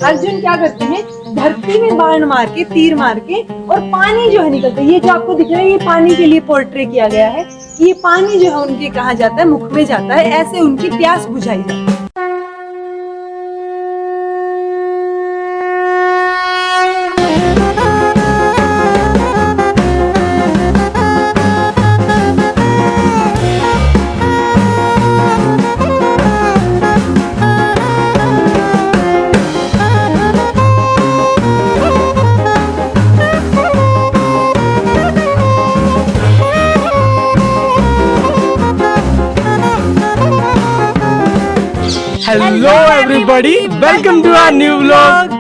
अर्जुन क्या करते हैं, धरती में बाण मार के, तीर मार के, और पानी जो है निकलता है। ये जो आपको दिख रहा है, ये पानी के लिए पोर्ट्रे किया गया है। ये पानी जो है उनके कहा जाता है, मुख में जाता है, ऐसे उनकी प्यास बुझाई जाती है। Hello everybody, welcome to our new vlog.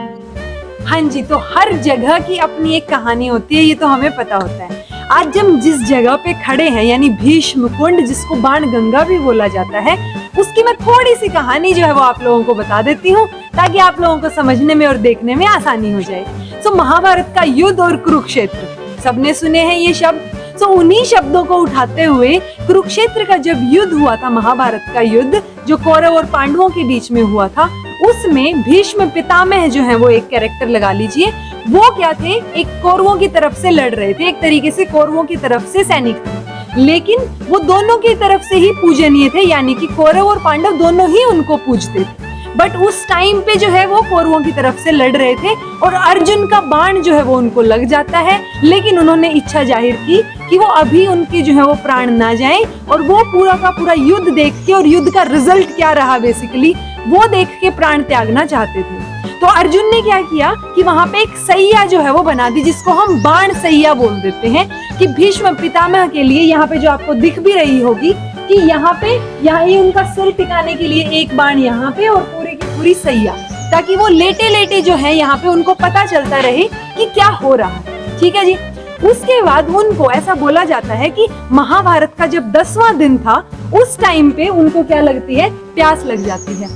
हाँ जी, तो हर जगह की अपनी एक कहानी होती है, ये तो हमें पता होता है। आज हम जिस जगह पे खड़े हैं, यानी भीष्म कुंड, जिसको बाण गंगा भी बोला जाता है, उसकी मैं थोड़ी सी कहानी जो है वो आप लोगों को बता देती हूँ, ताकि आप लोगों को समझने में और देखने में आसानी हो जाए। तो महाभारत का युद्ध और कुरुक्षेत्र, सबने सुने हैं ये शब्द। तो उन्हीं शब्दों को उठाते हुए कुरुक्षेत्र का जब युद्ध हुआ था, महाभारत का युद्ध जो कौरव और पांडवों के बीच में हुआ था, उसमें भीष्म पितामह जो है वो एक कैरेक्टर लगा लीजिए। वो क्या थे, एक कौरवों की तरफ से लड़ रहे थे, एक तरीके से कौरवों की तरफ से सैनिक थे, लेकिन वो दोनों की तरफ से ही पूजनीय थे, यानी कि कौरव और पांडव दोनों ही उनको पूजते थे। बट उस टाइम पे जो है वो कौरवों की तरफ से लड़ रहे थे और अर्जुन का बाण जो है वो उनको लग जाता है, लेकिन उन्होंने इच्छा जाहिर की कि वो अभी उनके जो है वो प्राण ना जाएं, और वो पूरा का पूरा युद्ध देख के, और युद्ध का रिजल्ट क्या रहा बेसिकली, वो देख के प्राण त्यागना चाहते थे। तो अर्जुन ने क्या किया कि वहां पे एक सैया जो है वो बना दी, जिसको हम बाण सैया बोल देते हैं, कि भीष्म पितामह के लिए यहाँ पे जो आपको दिख भी रही होगी कि यहाँ पे ये उनका सिर टिकाने के लिए एक बाण यहाँ पे और पूरे की पूरी सैया, ताकि वो लेटे लेटे जो है यहाँ पे उनको पता चलता रहे कि क्या हो रहा है। ठीक है जी। उसके बाद उनको ऐसा बोला जाता है कि महाभारत का जब 10वां दिन था, उस टाइम पे उनको क्या लगती है, प्यास लग जाती है।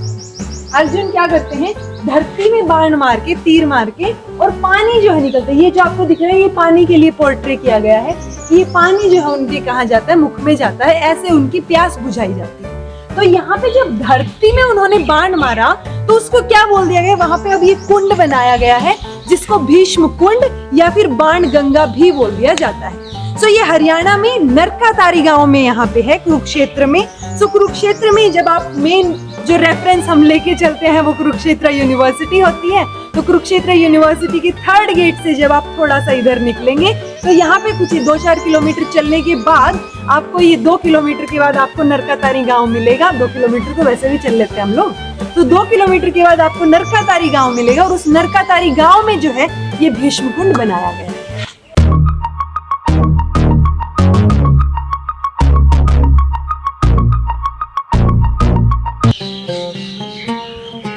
अर्जुन क्या करते हैं, धरती में बाण मार के, तीर मार के, और पानी जो है निकलता है। ये जो आपको दिख रहा है, ये पानी के लिए पोर्ट्रे किया गया है। ये पानी जो है उनके कहा जाता है, मुख में जाता है, ऐसे उनकी प्यास बुझाई जाती है। तो यहाँ पे जब धरती में उन्होंने बाण मारा, तो उसको क्या बोल दिया गया, वहां पे अब ये कुंड बनाया गया है, जिसको भीष्म कुंड या फिर बाण गंगा भी बोल दिया जाता है। सो ये हरियाणा में नरकातारी गांव में यहाँ पे है, कुरुक्षेत्र में। सो कुरुक्षेत्र में जब आप मेन जो रेफरेंस हम लेके चलते हैं वो कुरुक्षेत्र यूनिवर्सिटी होती है। तो कुरुक्षेत्र यूनिवर्सिटी की 3rd गेट से जब आप थोड़ा सा इधर निकलेंगे, तो यहाँ पे कुछ 2-4 किलोमीटर चलने के बाद आपको ये 2 किलोमीटर के बाद आपको नरकातारी गांव मिलेगा। 2 किलोमीटर तो वैसे भी चल लेते हैं हम लोग। तो 2 किलोमीटर के बाद आपको नरकातारी गांव मिलेगा, और उस नरकातारी गांव में जो है ये भीष्म कुंड बनाया गया है।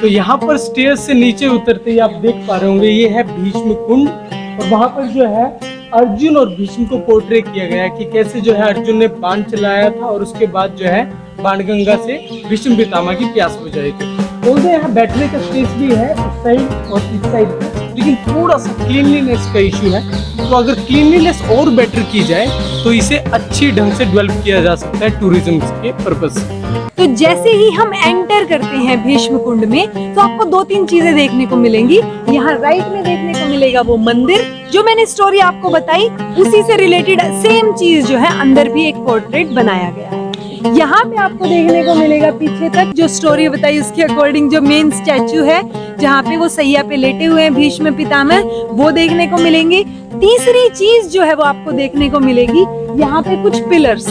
तो यहाँ पर स्टेज से नीचे उतरते ही आप देख पा रहे होंगे, ये है भीष्म कुंड, और वहां पर जो है अर्जुन और भीष्म को पोर्ट्रे किया गया है कि कैसे जो है अर्जुन ने बाण चलाया था, और उसके बाद जो है बाणगंगा से भीष्म पितामह की प्यास बुझाई थी। तो यहाँ बैठने का स्पेस भी है उस साइड और इस साइड पे, लेकिन थोड़ा सा क्लीनलीनेस का इश्यू है। तो अगर क्लीनलीनेस और बेटर की जाए तो इसे अच्छी ढंग से डेवलप किया जा सकता है टूरिज्म के पर्पस से। तो जैसे ही हम एंटर करते हैं भीष्म कुंड में, तो आपको 2-3 चीजें देखने को मिलेंगी। यहाँ राइट में देखने को मिलेगा वो मंदिर, जो मैंने स्टोरी आपको बताई, उसी से रिलेटेड सेम चीज जो है अंदर भी एक पोर्ट्रेट बनाया गया है। यहाँ पे आपको देखने को मिलेगा पीछे तक जो स्टोरी बताई उसके अकॉर्डिंग जो मेन स्टैचू है, जहाँ पे वो सैया पे लेटे हुए हैं भीष्म पितामह, वो देखने को मिलेंगे। तीसरी चीज जो है वो आपको देखने को मिलेगी, यहाँ पे कुछ पिलर्स,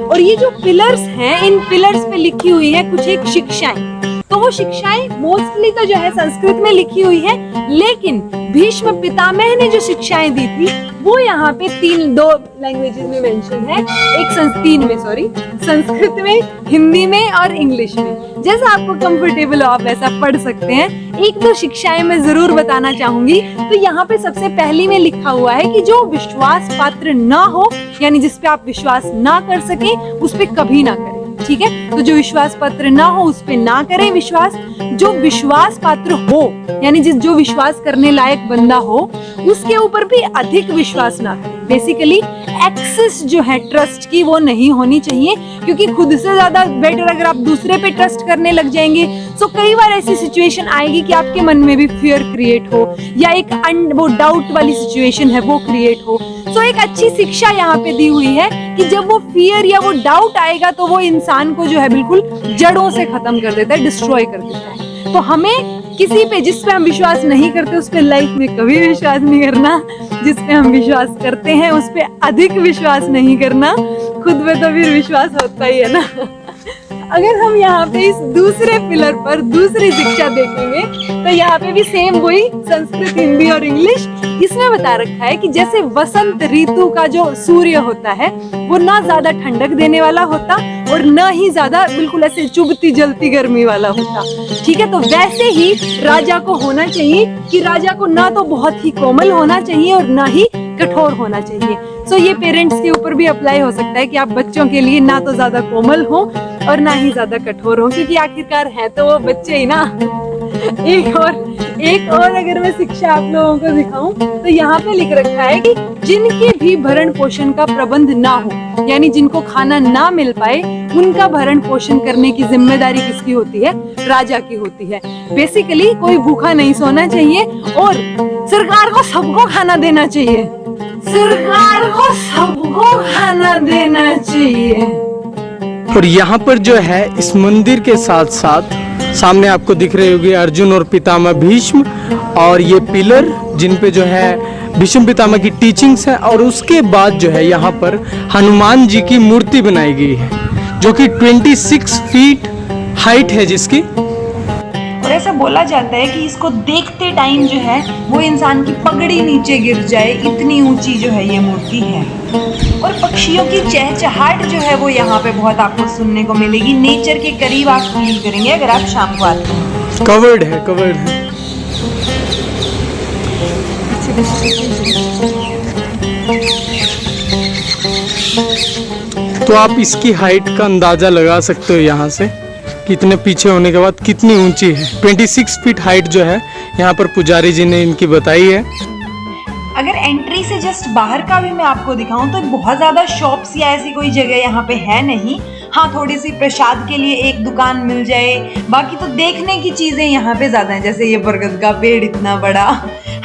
और ये जो पिलर्स हैं, इन पिलर्स पे लिखी हुई है कुछ एक शिक्षाएं। तो वो शिक्षाएं मोस्टली तो जो है संस्कृत में लिखी हुई है, लेकिन भीष्म पितामह ने जो शिक्षाएं दी थी वो यहाँ पे 2 लैंग्वेजेस में मेंशन है। संस्कृत में, हिंदी में और इंग्लिश में। जैसा आपको कंफर्टेबल हो आप वैसा पढ़ सकते हैं। 1-2 शिक्षाएं मैं जरूर बताना चाहूंगी। तो यहाँ पे सबसे पहली में लिखा हुआ है कि जो विश्वास पात्र ना हो, यानी जिस पे आप विश्वास ना कर सके, उस पे कभी ना करें। ठीक है, तो जो विश्वास पात्र ना हो उस पे ना करें विश्वास। जो विश्वास पात्र हो, यानी जो विश्वास करने लायक बंदा हो, उसके ऊपर भी अधिक विश्वास ना करें। बेसिकली एक्सेस जो है ट्रस्ट की वो नहीं होनी चाहिए, क्योंकि खुद से ज्यादा बेटर अगर आप दूसरे पे ट्रस्ट करने लग जाएंगे, सो कई बार ऐसी सिचुएशन आएगी कि आपके मन में भी फियर क्रिएट हो या एक वो डाउट वाली सिचुएशन है वो क्रिएट हो। सो एक अच्छी शिक्षा यहाँ पे दी हुई है कि जब वो फियर या वो डाउट आएगा तो वो इंसान को जो है बिल्कुल जड़ों से खत्म कर देता है, डिस्ट्रॉय कर देता है। तो हमें किसी पे जिस पे हम विश्वास नहीं करते उस पे लाइफ में कभी विश्वास नहीं करना, जिस पे हम विश्वास करते हैं उस पे अधिक विश्वास नहीं करना, खुद पे तो फिर विश्वास होता ही है ना। अगर हम यहाँ पे इस दूसरे पिलर पर दूसरी शिक्षा देखेंगे तो यहाँ पे भी सेम वही संस्कृत, हिंदी और इंग्लिश इसमें बता रखा है कि जैसे वसंत ऋतु का जो सूर्य होता है वो ना ज्यादा ठंडक देने वाला होता और ना ही ज्यादा बिल्कुल ऐसे चुभती जलती गर्मी वाला होता, ठीक है। तो वैसे ही राजा को होना चाहिए कि राजा को ना तो बहुत ही कोमल होना चाहिए और ना ही कठोर होना चाहिए। सो ये पेरेंट्स के ऊपर भी अप्लाई हो सकता है कि आप बच्चों के लिए ना तो ज्यादा कोमल हो और ना ही ज्यादा कठोर हो, क्योंकि आखिरकार है तो वो बच्चे ही ना। एक और अगर मैं शिक्षा आप लोगों को दिखाऊं तो यहाँ पे लिख रखा है कि जिनके भी भरण पोषण का प्रबंध ना हो, यानी जिनको खाना ना मिल पाए, उनका भरण पोषण करने की जिम्मेदारी किसकी होती है? राजा की होती है। बेसिकली कोई भूखा नहीं सोना चाहिए और सरकार को सबको खाना देना चाहिए, सरकार को सबको खाना देना चाहिए। और यहाँ पर जो है इस मंदिर के साथ साथ सामने आपको दिख रहे होंगे अर्जुन और पितामह भीष्म, और ये पिलर जिन पे जो है भीष्म पितामह की टीचिंग्स है, और उसके बाद जो है यहाँ पर हनुमान जी की मूर्ति बनाई गई है जो कि 26 फीट हाइट है जिसकी। और ऐसा बोला जाता है कि इसको देखते टाइम जो है वो इंसान की पगड़ी नीचे गिर जाए, इतनी ऊंची जो है ये मूर्ति है। और पक्षियों की चहचहाट जो है वो यहाँ पे बहुत आपको सुनने को मिलेगी। नेचर के करीब आप फील करेंगे अगर आप शाम को आते हैं। कवर्ड है। तो आप इसकी हाइट का अंदाजा लगा सकते हो यहाँ से, कितने पीछे होने के बाद कितनी ऊंची है। 26 फीट हाइट जो है यहाँ पर पुजारी जी ने इनकी बताई है। अगर एंट्री से जस्ट बाहर का भी मैं आपको दिखाऊं तो बहुत ज़्यादा शॉप्स या ऐसी कोई जगह यहाँ पे है नहीं। हाँ, थोड़ी सी प्रसाद के लिए एक दुकान मिल जाए, बाकी तो देखने की चीज़ें यहाँ पे ज़्यादा हैं, जैसे ये बरगद का पेड़ इतना बड़ा,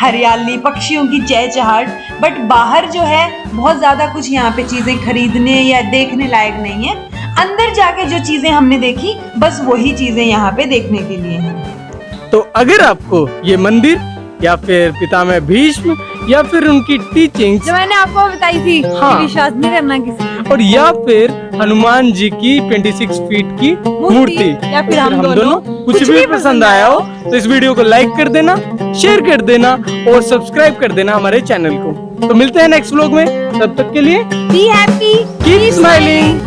हरियाली, पक्षियों की चहचहाट। बट बाहर जो है बहुत ज़्यादा कुछ यहाँ पे चीज़ें खरीदने या देखने लायक नहीं है। अंदर जाके जो चीज़ें हमने देखी बस वही चीज़ें यहाँ पे देखने के लिए हैं। तो अगर आपको ये मंदिर या फिर पितामह भीष्म या फिर उनकी टीचिंग्स जो मैंने आपको बताई थी, हाँ, विश्वास नहीं करना किसी, और या फिर हनुमान जी की 26 फीट की मूर्ति या फिर हम दोनों कुछ भी पसंद आया हो तो इस वीडियो को लाइक कर देना, शेयर कर देना और सब्सक्राइब कर देना हमारे चैनल को। तो मिलते हैं नेक्स्ट व्लॉग में, तब तक के लिए बी हैप्पी, कीप स्माइलिंग।